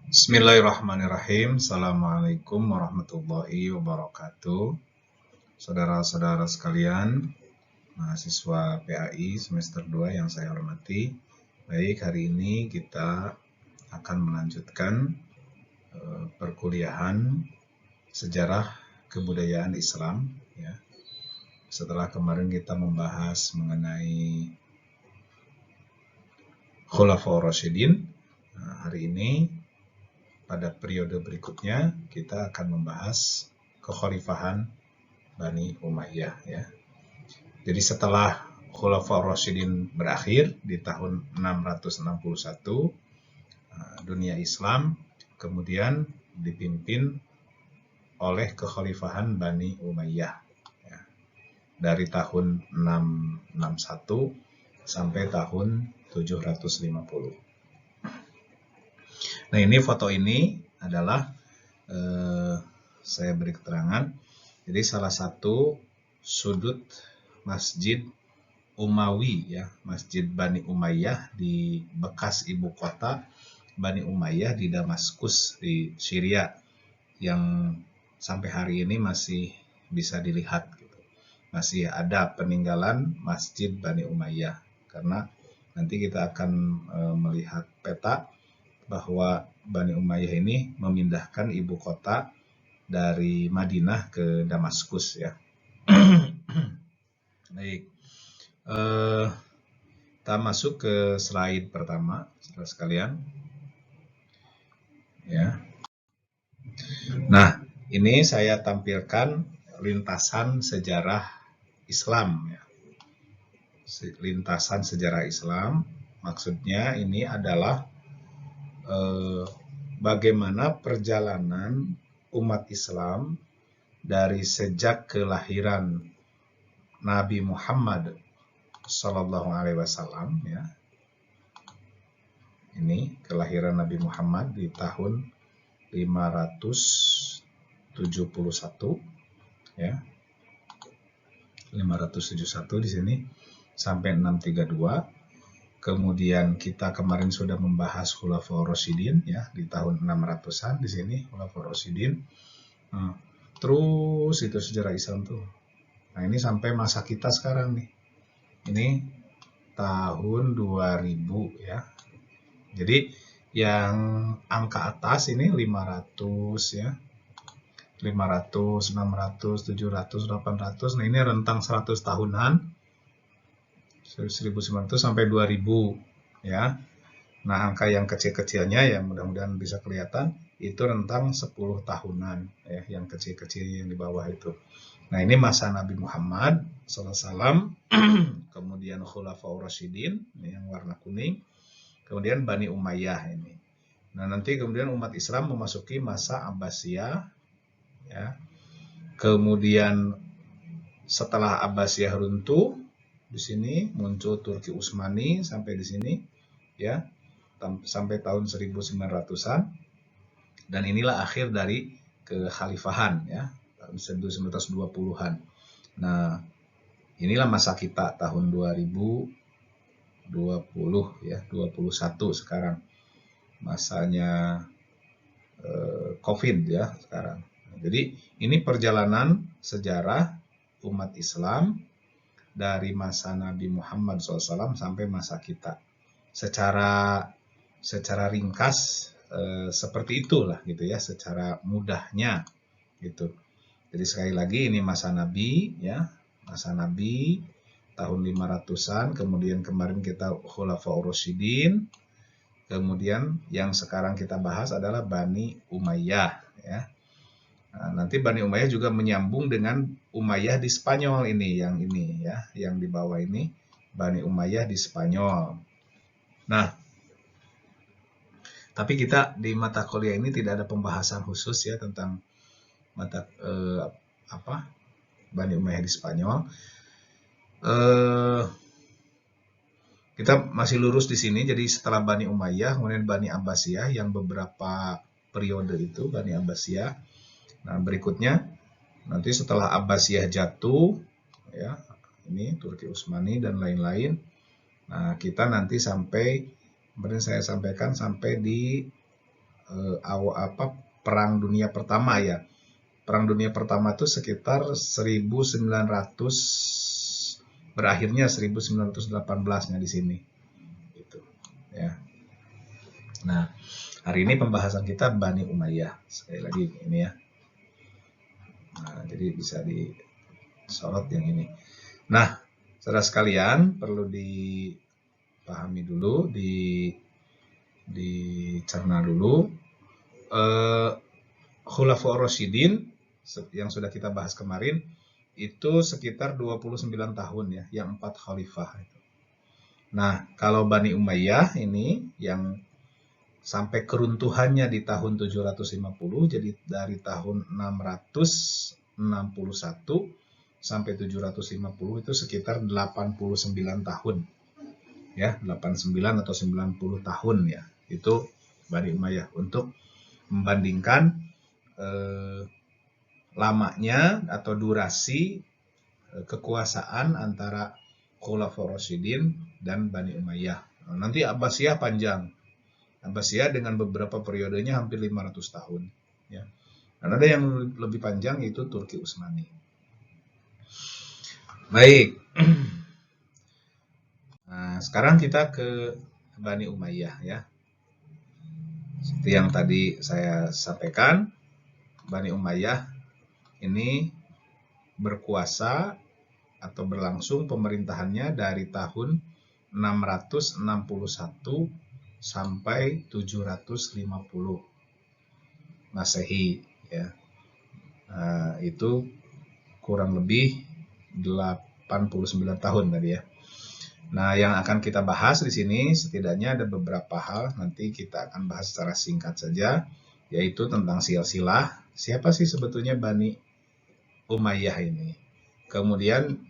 Bismillahirrahmanirrahim. Assalamualaikum warahmatullahi wabarakatuh. Saudara-saudara sekalian, mahasiswa PAI semester 2 yang saya hormati. Baik, hari ini kita akan melanjutkan perkuliahan sejarah kebudayaan Islam, ya. Setelah kemarin kita membahas mengenai Khulafaur Rasyidin, hari ini pada periode berikutnya kita akan membahas kekhalifahan Bani Umayyah, ya. Jadi setelah Khulafaur Rasyidin berakhir di tahun 661, dunia Islam kemudian dipimpin oleh kekhalifahan Bani Umayyah, ya, dari tahun 661 sampai tahun 750. Nah, ini foto ini adalah saya beri keterangan. Jadi salah satu sudut Masjid Umawi, ya, Masjid Bani Umayyah di bekas ibu kota Bani Umayyah di Damaskus di Syria yang sampai hari ini masih bisa dilihat gitu. Masih ada peninggalan Masjid Bani Umayyah, karena nanti kita akan melihat peta bahwa Bani Umayyah ini memindahkan ibu kota dari Madinah ke Damaskus, ya. Baik, kita masuk ke slide pertama, saudara sekalian. Ya. Nah, ini saya tampilkan lintasan sejarah Islam, ya. Lintasan sejarah Islam, maksudnya ini adalah bagaimana perjalanan umat Islam dari sejak kelahiran Nabi Muhammad Sallallahu Alaihi Wasallam, ya. Ini kelahiran Nabi Muhammad di tahun 571, ya. 571 di sini sampai 632. Kemudian kita kemarin sudah membahas Khulafaur Rasyidin, ya, di tahun 600-an di sini Khulafaur Rasyidin. Terus itu sejarah Islam tuh. Nah, ini sampai masa kita sekarang nih. Ini tahun 2000, ya. Jadi yang angka atas ini 500, ya. 500, 600, 700, 800. Nah, ini rentang 100 tahunan. 1900 sampai 2000, ya. Nah, angka yang kecil-kecilnya yang mudah-mudahan bisa kelihatan itu rentang 10 tahunan, ya, yang kecil-kecil yang di bawah itu. Nah, ini masa Nabi Muhammad SAW, kemudian Khulafaur Rasyidin yang warna kuning, kemudian Bani Umayyah ini. Nah, nanti kemudian umat Islam memasuki masa Abbasiyah, ya. Kemudian setelah Abbasiyah runtuh, di sini muncul Turki Utsmani sampai di sini, ya, sampai tahun 1900-an. Dan inilah akhir dari kekhalifahan, ya, tahun 1920-an. Nah, inilah masa kita tahun 2020, ya, 21 sekarang. Masanya COVID, ya, sekarang. Jadi ini perjalanan sejarah umat Islam dari masa Nabi Muhammad SAW sampai masa kita. Secara ringkas seperti itulah gitu, ya, secara mudahnya gitu. Jadi sekali lagi ini masa Nabi, ya, masa Nabi tahun 500-an, kemudian kemarin kita Khulafaur Rasyidin, kemudian yang sekarang kita bahas adalah Bani Umayyah, ya. Nah, nanti Bani Umayyah juga menyambung dengan Umayyah di Spanyol ini, ya, yang di bawah ini Bani Umayyah di Spanyol. Nah, tapi kita di mata kuliah ini tidak ada pembahasan khusus, ya, tentang mata Bani Umayyah di Spanyol. Kita masih lurus di sini. Jadi setelah Bani Umayyah, kemudian Bani Abbasiyah yang beberapa periode itu Bani Abbasiyah. Nah, berikutnya nanti setelah Abbasiyah jatuh, ya, ini Turki Utsmani dan lain-lain. Nah, kita nanti sampai, kemarin saya sampaikan sampai di Perang Dunia Pertama ya. Perang Dunia Pertama itu sekitar 1900, berakhirnya 1918-nya di sini. Gitu, ya. Nah, hari ini pembahasan kita Bani Umayyah. Sekali lagi ini ya. Nah, jadi bisa disorot yang ini. Nah, saudara sekalian perlu dipahami dulu, dicerna dulu. Khulafaur Rasyidin yang sudah kita bahas kemarin itu sekitar 29 tahun ya, yang 4 khalifah itu. Nah, kalau Bani Umayyah ini yang sampai keruntuhannya di tahun 750, jadi dari tahun 661 sampai 750 itu sekitar 89 tahun. Ya, 89 atau 90 tahun ya. Itu Bani Umayyah untuk membandingkan lamanya atau durasi kekuasaan antara Khulafaur Rasyidin dan Bani Umayyah. Nah, nanti Abbasiyah panjang. Abbasiyah dengan beberapa periodenya hampir 500 tahun. Ya. Dan ada yang lebih panjang itu Turki Utsmani. Baik. Nah, sekarang kita ke Bani Umayyah ya. Seperti yang tadi saya sampaikan, Bani Umayyah ini berkuasa atau berlangsung pemerintahannya dari tahun 661 sampai 750 Masehi ya. Itu kurang lebih 89 tahun tadi ya. Nah, yang akan kita bahas di sini setidaknya ada beberapa hal, nanti kita akan bahas secara singkat saja, yaitu tentang silsilah. Siapa sih sebetulnya Bani Umayyah ini? Kemudian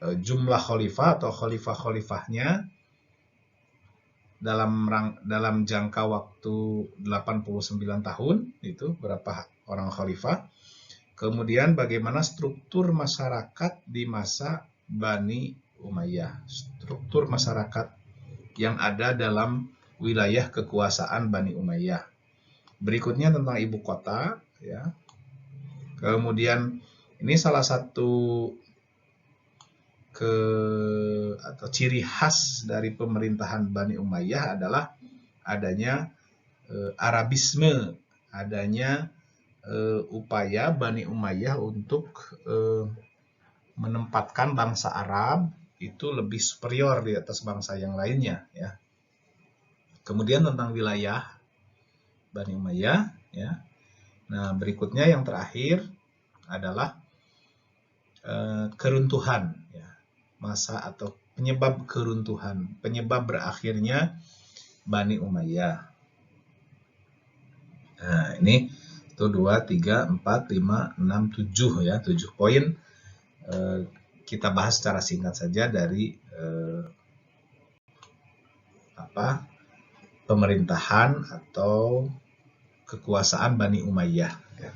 jumlah khalifah atau khalifah-khalifahnya dalam jangka waktu 89 tahun, itu berapa orang khalifah. Kemudian bagaimana struktur masyarakat di masa Bani Umayyah, struktur masyarakat yang ada dalam wilayah kekuasaan Bani Umayyah. Berikutnya tentang ibu kota ya. Kemudian ini salah satu atau ciri khas dari pemerintahan Bani Umayyah adalah adanya Arabisme, adanya upaya Bani Umayyah untuk menempatkan bangsa Arab itu lebih superior di atas bangsa yang lainnya ya. Kemudian tentang wilayah Bani Umayyah ya. Nah, berikutnya yang terakhir adalah keruntuhan ya. Masa atau penyebab keruntuhan, penyebab berakhirnya Bani Umayyah. Nah, ini itu 2, 3, 4, 5, 6, 7 ya, 7 poin. Kita bahas secara singkat saja dari pemerintahan atau kekuasaan Bani Umayyah. Ya.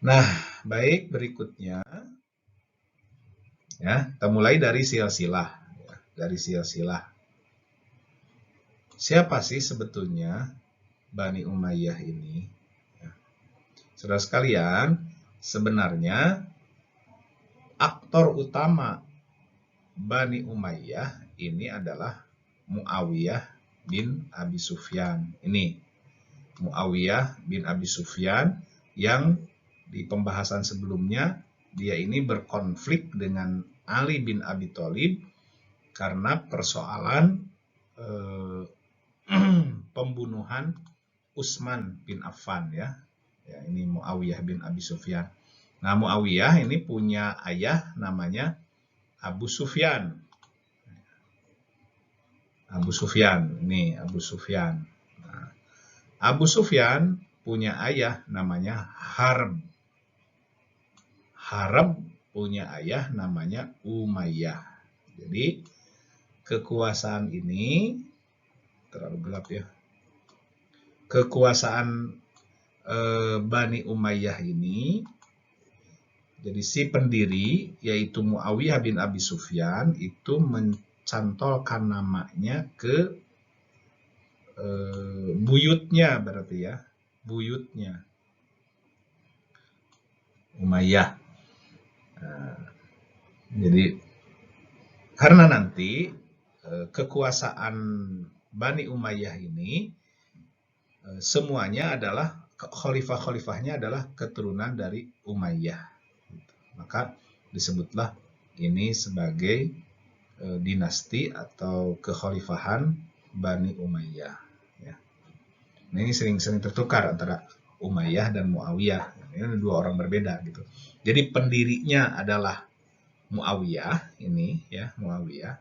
Nah, baik, berikutnya ya, kita mulai dari silsilah. Ya, dari silsilah. Siapa sih sebetulnya Bani Umayyah ini? Ya. Saudara sekalian, sebenarnya aktor utama Bani Umayyah ini adalah Muawiyah bin Abi Sufyan. Ini Muawiyah bin Abi Sufyan yang di pembahasan sebelumnya dia ini berkonflik dengan Ali bin Abi Thalib karena persoalan pembunuhan Utsman bin Affan ya. Ya, ini Muawiyah bin Abi Sufyan. Nah, Muawiyah ini punya ayah namanya Abu Sufyan. Abu Sufyan, ini Abu Sufyan. Nah, Abu Sufyan punya ayah namanya Harb. Harb punya ayah namanya Umayyah. Jadi kekuasaan ini terlalu gelap ya. Kekuasaan Bani Umayyah ini, jadi si pendiri yaitu Muawiyah bin Abi Sufyan itu mencantolkan namanya ke buyutnya berarti ya, buyutnya Umayyah. Jadi karena nanti kekuasaan Bani Umayyah ini semuanya adalah khalifah-khalifahnya adalah keturunan dari Umayyah. Maka disebutlah ini sebagai dinasti atau kekhalifahan Bani Umayyah. Ya. Nah, ini sering-sering tertukar antara Umayyah dan Muawiyah. Ini dua orang berbeda gitu. Jadi pendirinya adalah Muawiyah ini ya, Muawiyah.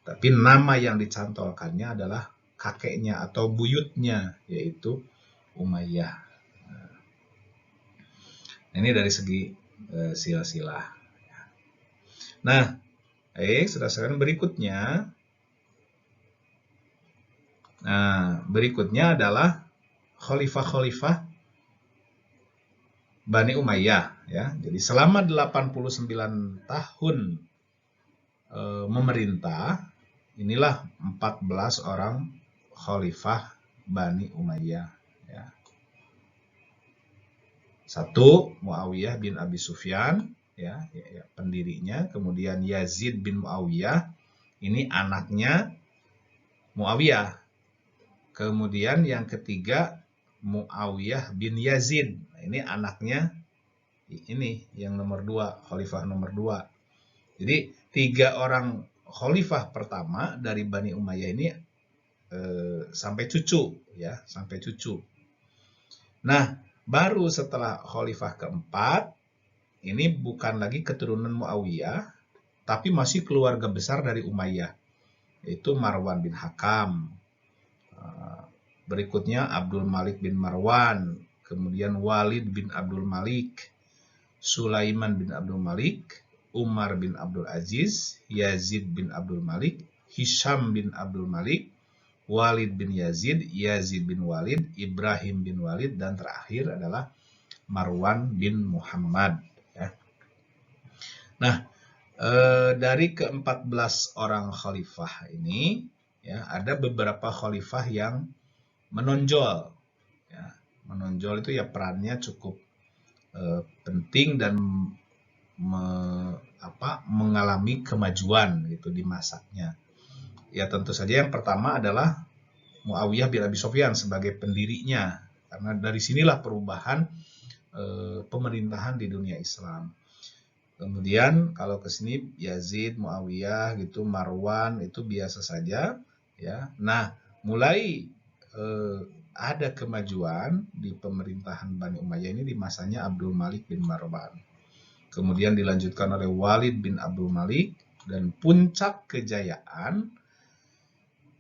Tapi nama yang dicantolkannya adalah kakeknya atau buyutnya, yaitu Umayyah. Nah, ini dari segi silsilah. Nah, saudara-saudara berikutnya. Nah, berikutnya adalah khalifah-khalifah Bani Umayyah ya. Jadi selama 89 tahun memerintah, inilah 14 orang khalifah Bani Umayyah ya. 1 Muawiyah bin Abi Sufyan ya, pendirinya, kemudian Yazid bin Muawiyah, ini anaknya Muawiyah. Kemudian yang ketiga Muawiyah bin Yazid. Nah, ini anaknya ini yang nomor 2, khalifah nomor 2. Jadi 3 orang khalifah pertama dari Bani Umayyah ini sampai cucu ya, sampai cucu. Nah, baru setelah khalifah keempat ini bukan lagi keturunan Muawiyah, tapi masih keluarga besar dari Umayyah, yaitu Marwan bin Hakam. Berikutnya Abdul Malik bin Marwan, kemudian Walid bin Abdul Malik, Sulaiman bin Abdul Malik, Umar bin Abdul Aziz, Yazid bin Abdul Malik, Hisham bin Abdul Malik, Walid bin Yazid, Yazid bin Walid, Ibrahim bin Walid, dan terakhir adalah Marwan bin Muhammad. Ya. Nah, dari ke-14 orang khalifah ini, ya, ada beberapa khalifah yang menonjol. Ya, menonjol itu ya perannya cukup penting dan mengalami kemajuan gitu di masanya. Ya tentu saja yang pertama adalah Muawiyah bin Abi Sufyan sebagai pendirinya, karena dari sinilah perubahan pemerintahan di dunia Islam. Kemudian kalau ke sini Yazid, Muawiyah gitu, Marwan itu biasa saja ya. Nah, mulai ada kemajuan di pemerintahan Bani Umayyah ini di masanya Abdul Malik bin Marwan. Kemudian dilanjutkan oleh Walid bin Abdul Malik, dan puncak kejayaan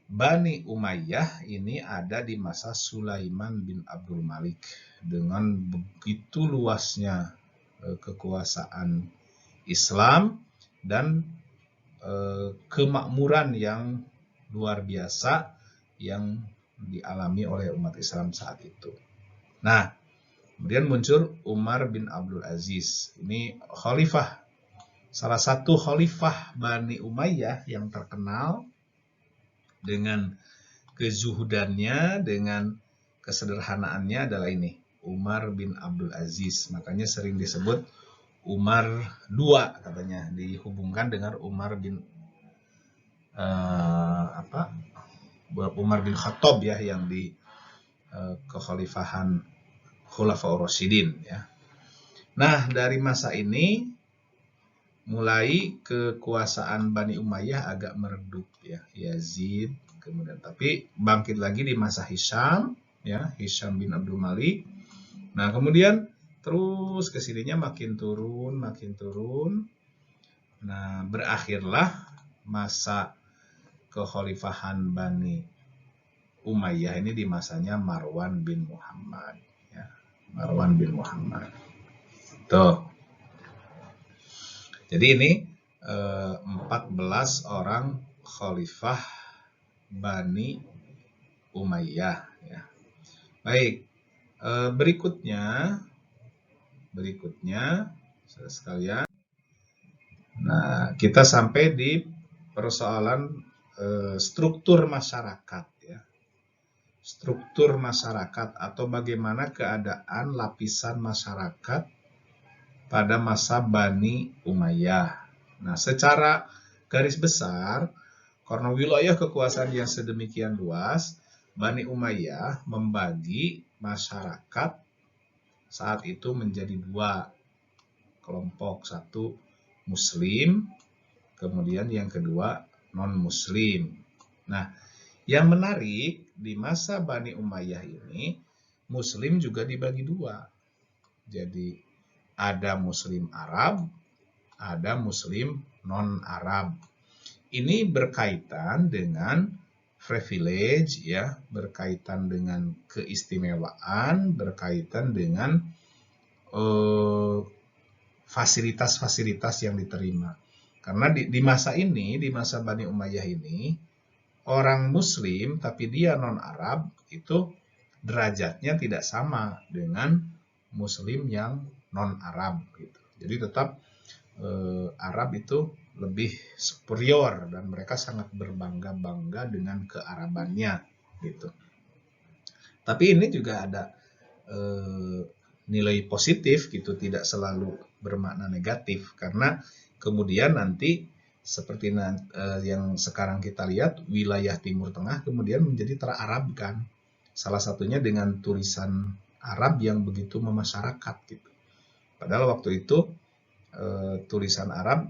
Bani Umayyah ini ada di masa Sulaiman bin Abdul Malik. Dengan begitu luasnya kekuasaan Islam dan kemakmuran yang luar biasa yang dialami oleh umat Islam saat itu. Nah, kemudian muncul Umar bin Abdul Aziz. Ini khalifah, salah satu khalifah Bani Umayyah yang terkenal dengan kezuhudannya, dengan kesederhanaannya adalah ini, Umar bin Abdul Aziz. Makanya sering disebut Umar II katanya, dihubungkan dengan Umar bin Umar bin Khattab ya, yang di kekhalifahan Khulafaur Rasyidin ya. Nah, dari masa ini mulai kekuasaan Bani Umayyah agak meredup ya, Yazid, kemudian tapi bangkit lagi di masa Hisham ya, Hisham bin Abdul Malik. Nah, kemudian terus kesininya makin turun. Nah, berakhirlah masa kekhalifahan Bani Umayyah ini di masanya Marwan bin Muhammad ya. Marwan bin Muhammad. Tuh. Jadi ini 14 orang khalifah Bani Umayyah ya. Baik. Berikutnya saudara sekalian. Nah, kita sampai di persoalan struktur masyarakat ya. struktur masyarakat atau bagaimana keadaan lapisan masyarakat pada masa Bani Umayyah. Nah, secara garis besar, karena wilayah kekuasaan yang sedemikian luas, Bani Umayyah membagi masyarakat saat itu menjadi dua kelompok. Satu Muslim, kemudian yang kedua non-Muslim. Nah, yang menarik di masa Bani Umayyah ini, Muslim juga dibagi dua. Jadi ada Muslim Arab, ada Muslim non-Arab. Ini berkaitan dengan privilege, ya, berkaitan dengan keistimewaan, berkaitan dengan fasilitas-fasilitas yang diterima. Karena di masa ini, di masa Bani Umayyah ini, orang Muslim tapi dia non-Arab itu derajatnya tidak sama dengan Muslim yang non-Arab. Gitu. Jadi tetap Arab itu lebih superior dan mereka sangat berbangga-bangga dengan kearabannya. Gitu. Tapi ini juga ada nilai positif, gitu, tidak selalu bermakna negatif, karena kemudian nanti seperti yang sekarang kita lihat, wilayah Timur Tengah kemudian menjadi terarabkan. Salah satunya dengan tulisan Arab yang begitu memasyarakat. Gitu. Padahal waktu itu tulisan Arab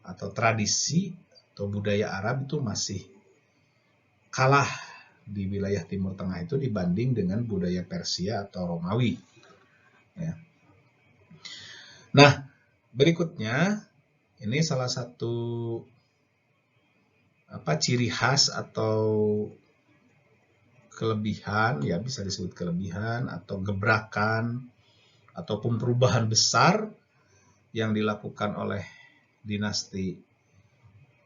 atau tradisi atau budaya Arab itu masih kalah di wilayah Timur Tengah itu dibanding dengan budaya Persia atau Romawi. Ya. Nah, berikutnya ini salah satu ciri khas atau kelebihan, ya bisa disebut kelebihan atau gebrakan ataupun perubahan besar yang dilakukan oleh dinasti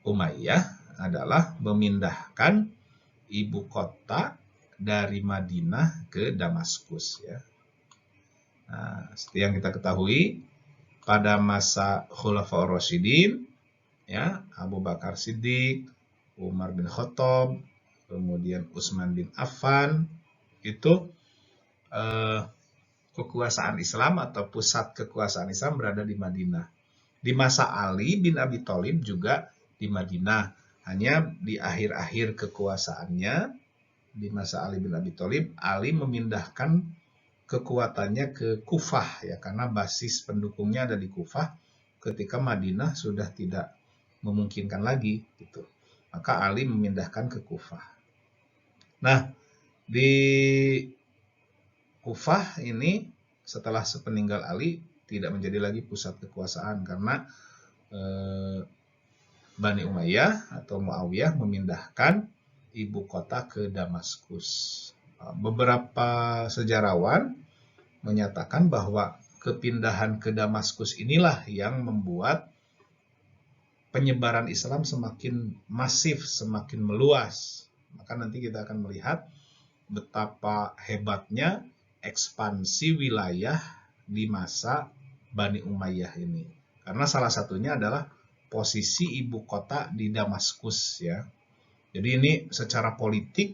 Umayyah adalah memindahkan ibu kota dari Madinah ke Damaskus, ya. Nah, seperti yang kita ketahui, pada masa Khulafaur Rasyidin, ya, Abu Bakar Siddiq, Umar bin Khattab, kemudian Utsman bin Affan, itu kekuasaan Islam atau pusat kekuasaan Islam berada di Madinah. Di masa Ali bin Abi Thalib juga di Madinah. Hanya di akhir-akhir kekuasaannya, di masa Ali bin Abi Thalib, Ali memindahkan kekuatannya ke Kufah, ya, karena basis pendukungnya ada di Kufah ketika Madinah sudah tidak memungkinkan lagi, gitu. Maka Ali memindahkan ke Kufah. Nah, di Kufah ini setelah sepeninggal Ali tidak menjadi lagi pusat kekuasaan karena Bani Umayyah atau Muawiyah memindahkan ibu kota ke Damaskus. Beberapa sejarawan menyatakan bahwa kepindahan ke Damaskus inilah yang membuat penyebaran Islam semakin masif, semakin meluas. Maka nanti kita akan melihat betapa hebatnya ekspansi wilayah di masa Bani Umayyah ini. Karena salah satunya adalah posisi ibu kota di Damaskus, ya. Jadi ini secara politik,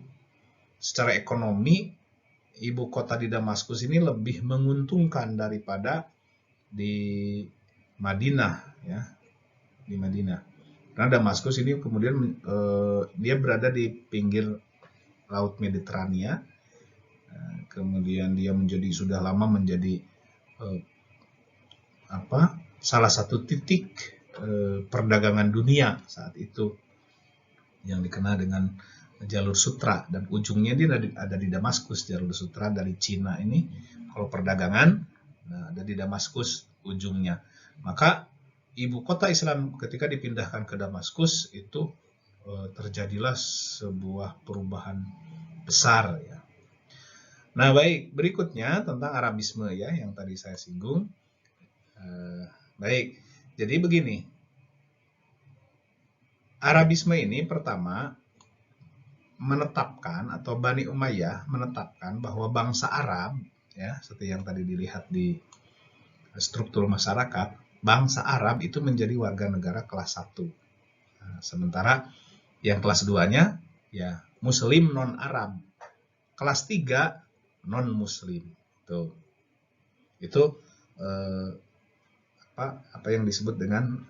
secara ekonomi, ibu kota di Damaskus ini lebih menguntungkan daripada di Madinah, ya, di Madinah. Karena Damaskus ini kemudian dia berada di pinggir Laut Mediterania, kemudian dia sudah lama menjadi salah satu titik perdagangan dunia saat itu yang dikenal dengan jalur sutra, dan ujungnya dia ada di Damaskus. Jalur sutra dari Cina ini kalau perdagangan, ada di Damaskus ujungnya. Maka ibu kota Islam ketika dipindahkan ke Damaskus itu terjadilah sebuah perubahan besar, ya. Nah, baik, berikutnya tentang Arabisme, ya, yang tadi saya singgung. Baik, jadi begini, Arabisme ini pertama menetapkan, atau Bani Umayyah menetapkan bahwa bangsa Arab, ya, seperti yang tadi dilihat di struktur masyarakat, bangsa Arab itu menjadi warga negara kelas 1. Sementara yang kelas 2-nya, ya, Muslim non-Arab. kelas 3 non muslim. Itu apa yang disebut dengan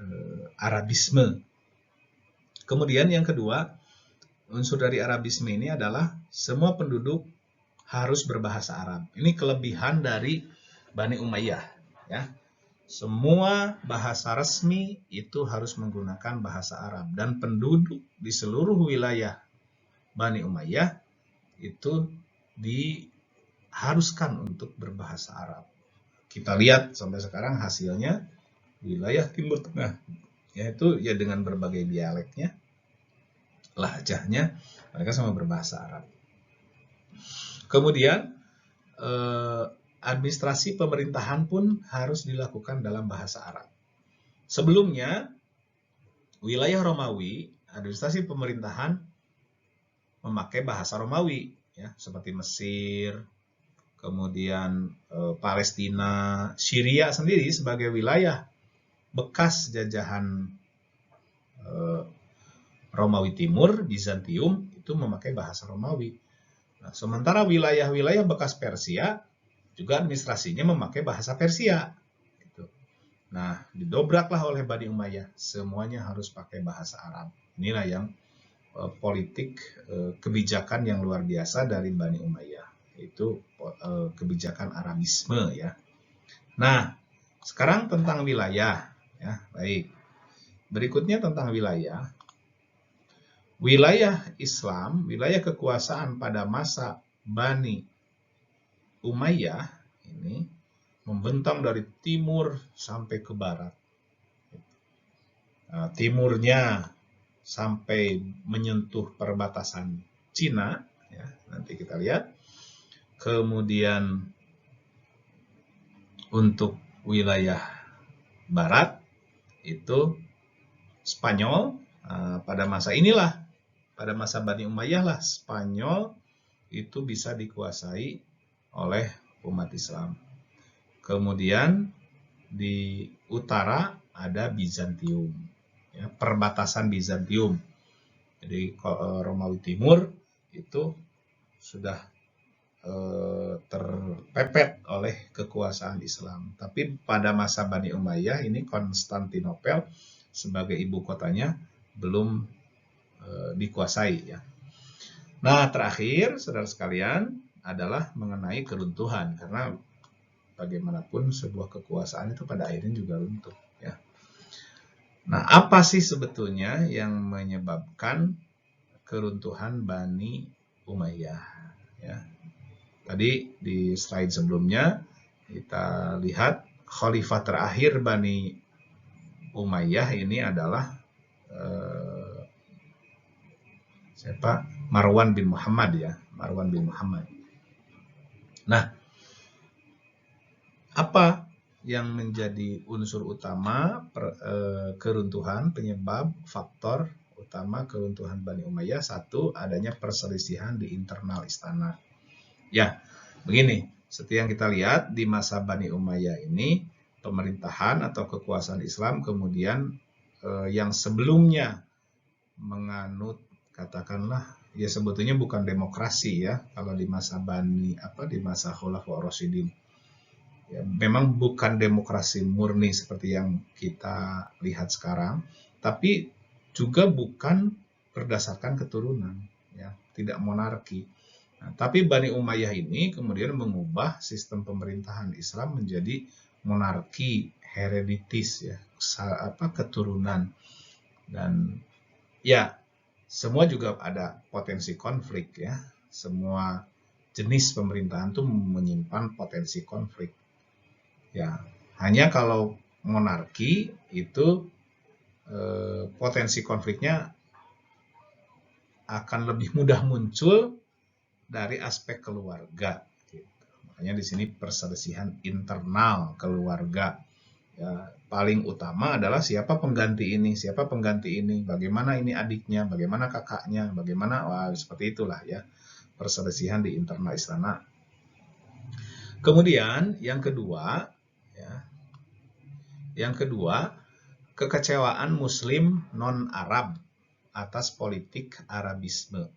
Arabisme. Kemudian yang kedua, unsur dari Arabisme ini adalah semua penduduk harus berbahasa Arab. Ini kelebihan dari Bani Umayyah, ya. Semua bahasa resmi itu harus menggunakan bahasa Arab, dan penduduk di seluruh wilayah Bani Umayyah itu diharuskan untuk berbahasa Arab. Kita lihat sampai sekarang hasilnya wilayah Timur Tengah, yaitu ya dengan berbagai dialeknya, lahjahnya, mereka sama berbahasa Arab. Kemudian administrasi pemerintahan pun harus dilakukan dalam bahasa Arab. Sebelumnya, wilayah Romawi, administrasi pemerintahan memakai bahasa Romawi, ya, seperti Mesir, kemudian Palestina, Syria sendiri sebagai wilayah bekas jajahan Romawi Timur, Bizantium, itu memakai bahasa Romawi. Nah, sementara wilayah-wilayah bekas Persia juga administrasinya memakai bahasa Persia. Nah, didobraklah oleh Bani Umayyah, semuanya harus pakai bahasa Arab. Inilah yang politik kebijakan yang luar biasa dari Bani Umayyah, itu kebijakan Arabisme, ya. Nah, sekarang tentang wilayah, ya. Baik. Berikutnya tentang wilayah. Wilayah Islam, wilayah kekuasaan pada masa Bani Umayyah ini membentang dari timur sampai ke barat. Nah, timurnya sampai menyentuh perbatasan Cina, ya, nanti kita lihat. Kemudian untuk wilayah barat itu Spanyol. Pada masa inilah, pada masa Bani Umayyah lah, Spanyol itu bisa dikuasai oleh umat Islam. Kemudian di utara ada Bizantium, ya, perbatasan Bizantium. Jadi Romawi Timur itu sudah terpepet oleh kekuasaan Islam. Tapi pada masa Bani Umayyah ini Konstantinopel sebagai ibu kotanya belum dikuasai, ya. Nah, terakhir saudara sekalian adalah mengenai keruntuhan, karena bagaimanapun sebuah kekuasaan itu pada akhirnya juga runtuh, ya. Nah, apa sih sebetulnya yang menyebabkan keruntuhan Bani Umayyah, ya? Tadi di slide sebelumnya kita lihat khalifah terakhir Bani Umayyah ini adalah siapa? Marwan bin Muhammad, ya, Marwan bin Muhammad. Nah, apa yang menjadi unsur utama keruntuhan, penyebab faktor utama keruntuhan Bani Umayyah? Satu, adanya perselisihan di internal istana. Ya, begini, seperti yang kita lihat di masa Bani Umayyah ini, pemerintahan atau kekuasaan Islam kemudian yang sebelumnya menganut, katakanlah, ya sebetulnya bukan demokrasi, ya, kalau di masa di masa Khulafaur Rasyidin. Ya, memang bukan demokrasi murni seperti yang kita lihat sekarang, tapi juga bukan berdasarkan keturunan, ya, tidak monarki. Nah, tapi Bani Umayyah ini kemudian mengubah sistem pemerintahan Islam menjadi monarki hereditis, ya, keturunan, dan ya semua juga ada potensi konflik, ya. Semua jenis pemerintahan itu menyimpan potensi konflik. Ya, hanya kalau monarki itu potensi konfliknya akan lebih mudah muncul dari aspek keluarga. Gitu. Makanya di sini perselisihan internal keluarga. Ya, paling utama adalah siapa pengganti ini, siapa pengganti ini, bagaimana ini adiknya, bagaimana kakaknya, bagaimana, seperti itulah, ya, perselisihan di internal istana. Kemudian yang kedua, ya, kekecewaan Muslim non-Arab atas politik Arabisme,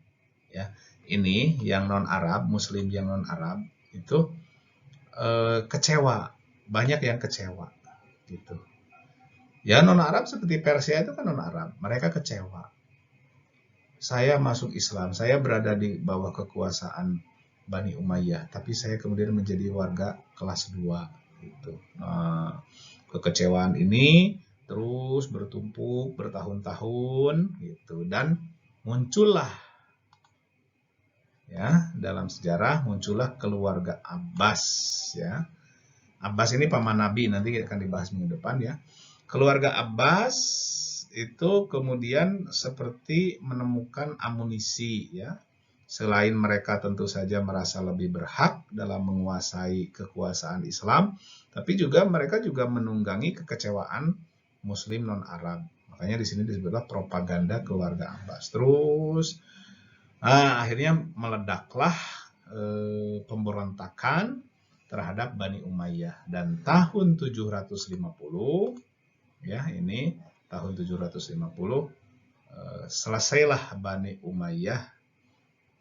ya. Ini yang non Arab, Muslim yang non Arab itu kecewa, banyak yang kecewa gitu. Ya non Arab seperti Persia itu kan non Arab, mereka kecewa. Saya masuk Islam, saya berada di bawah kekuasaan Bani Umayyah, tapi saya kemudian menjadi warga kelas 2 gitu. Nah, kekecewaan ini terus bertumpuk bertahun-tahun gitu, dan muncullah ya dalam sejarah muncullah keluarga Abbas ya. Abbas ini paman Nabi, nanti akan dibahas minggu depan ya. Keluarga Abbas itu kemudian seperti menemukan amunisi ya. Selain mereka tentu saja merasa lebih berhak dalam menguasai kekuasaan Islam, tapi juga mereka juga menunggangi kekecewaan Muslim non-Arab. Makanya di sini disebutlah propaganda keluarga Abbas. Terus, akhirnya meledaklah pemberontakan terhadap Bani Umayyah, dan tahun 750 ya, ini tahun 750 selesailah Bani Umayyah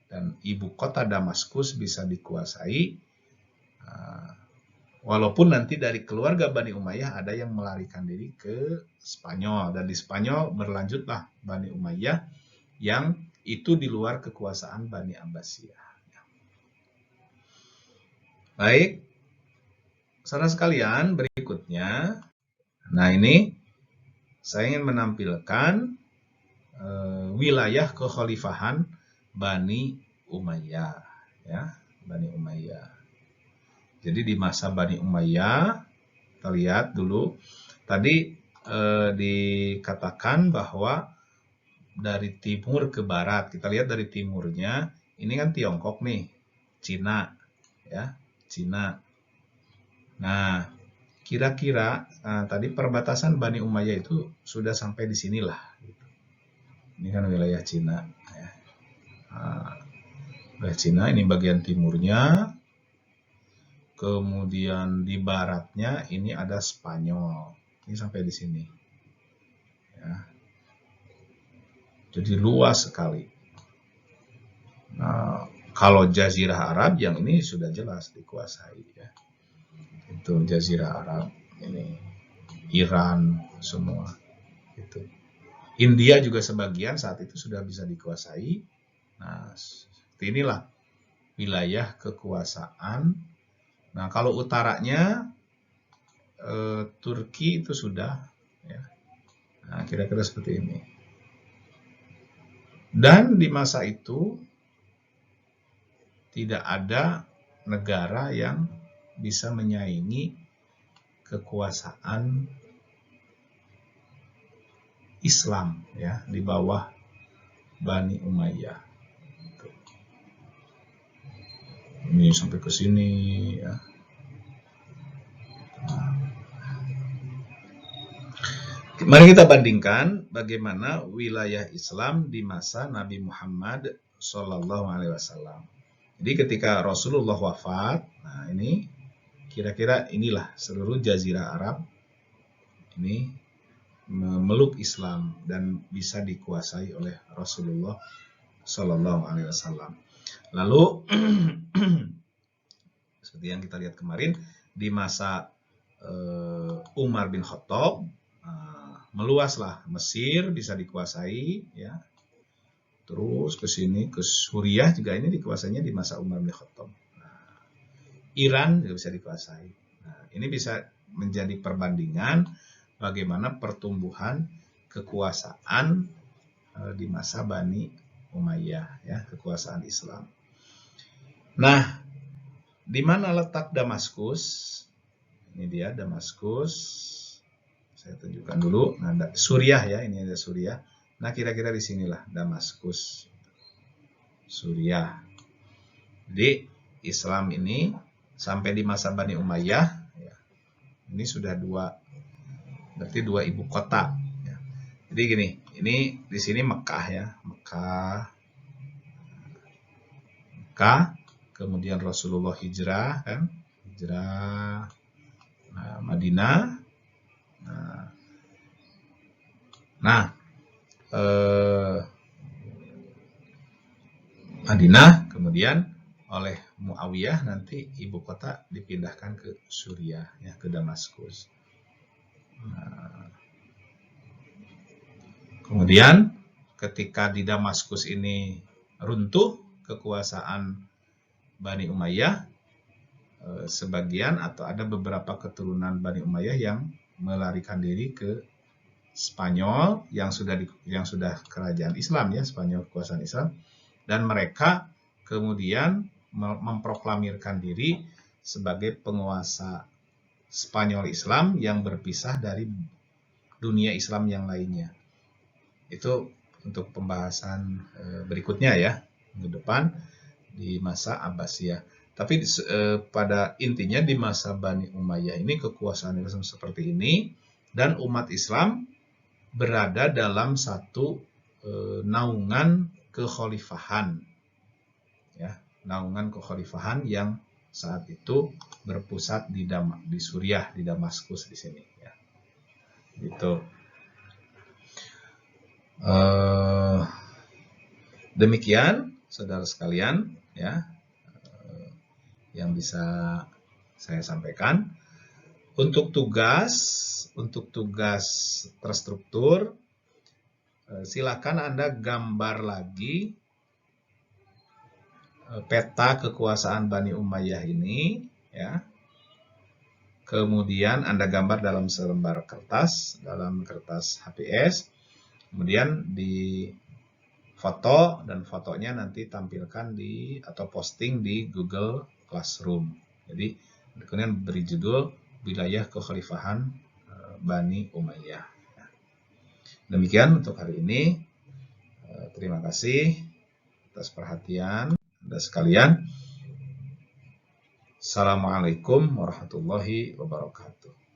dan ibu kota Damaskus bisa dikuasai, walaupun nanti dari keluarga Bani Umayyah ada yang melarikan diri ke Spanyol, dan di Spanyol berlanjutlah Bani Umayyah yang itu di luar kekuasaan Bani Abbasiyah. Baik, saudara sekalian, berikutnya, nah ini saya ingin menampilkan wilayah kekhalifahan Bani Umayyah ya, Bani Umayyah. Jadi di masa Bani Umayyah, kita lihat dulu tadi dikatakan bahwa dari timur ke barat, kita lihat dari timurnya, ini kan Tiongkok nih, Cina ya, Cina. Nah, kira-kira tadi perbatasan Bani Umayyah itu sudah sampai di sinilah. Ini kan wilayah Cina. Ya. Wilayah Cina ini bagian timurnya, kemudian di baratnya ini ada Spanyol. Ini sampai di sini. Ya. Jadi luas sekali. Nah, kalau Jazirah Arab yang ini sudah jelas dikuasai. Ya. Itu Jazirah Arab ini, Iran semua. Itu. India juga sebagian saat itu sudah bisa dikuasai. Nah, seperti inilah wilayah kekuasaan. Nah, kalau utaranya Turki itu sudah, ya. Nah, kira-kira seperti ini. Dan di masa itu tidak ada negara yang bisa menyaingi kekuasaan Islam ya di bawah Bani Umayyah. Ini sampai ke sini ya. Mari kita bandingkan bagaimana wilayah Islam di masa Nabi Muhammad SAW. Jadi ketika Rasulullah wafat, nah ini kira-kira inilah seluruh Jazirah Arab ini memeluk Islam dan bisa dikuasai oleh Rasulullah SAW. Lalu seperti yang kita lihat kemarin di masa Umar bin Khattab, meluaslah Mesir bisa dikuasai ya. Terus ke sini ke Suriah juga ini dikuasainya di masa Umar bin Khattab. Iran juga bisa dikuasai. Nah, ini bisa menjadi perbandingan bagaimana pertumbuhan kekuasaan di masa Bani Umayyah ya, kekuasaan Islam. Nah, di mana letak Damaskus? Ini dia Damaskus. Saya tunjukkan dulu. Nah, Suriah ya, ini ada Suriah. Nah, kira-kira di sinilah Damaskus. Suriah. Jadi, Islam ini sampai di masa Bani Umayyah ya, ini sudah berarti dua ibu kota ya. Jadi gini, ini di sini Mekah ya, Mekah, kemudian Rasulullah hijrah kan, hijrah Madinah. Madinah, kemudian oleh Muawiyah nanti ibu kota dipindahkan ke Suriah, ya, ke Damaskus. Nah, kemudian ketika di Damaskus ini runtuh kekuasaan Bani Umayyah, sebagian atau ada beberapa keturunan Bani Umayyah yang melarikan diri ke Spanyol yang sudah kerajaan Islam, ya, Spanyol kekuasaan Islam, dan mereka kemudian memproklamirkan diri sebagai penguasa Spanyol Islam yang berpisah dari dunia Islam yang lainnya. Itu untuk pembahasan berikutnya, ya, ke depan di masa Abbasiyah. Tapi pada intinya di masa Bani Umayyah ini kekuasaan Islam seperti ini, dan umat Islam berada dalam satu naungan kekhalifahan, ya, naungan kekhalifahan yang saat itu berpusat di Suriah, di Damaskus di sini, ya. Gitu. Demikian saudara sekalian, ya, yang bisa saya sampaikan. Untuk tugas terstruktur, silakan Anda gambar lagi peta kekuasaan Bani Umayyah ini, ya. Kemudian Anda gambar dalam selembar kertas, dalam kertas HPS. Kemudian di foto, dan fotonya nanti tampilkan atau posting di Google Classroom. Jadi kemudian beri judul wilayah kekhalifahan Bani Umayyah. Demikian untuk hari ini. Terima kasih atas perhatian Anda sekalian. Assalamualaikum warahmatullahi wabarakatuh.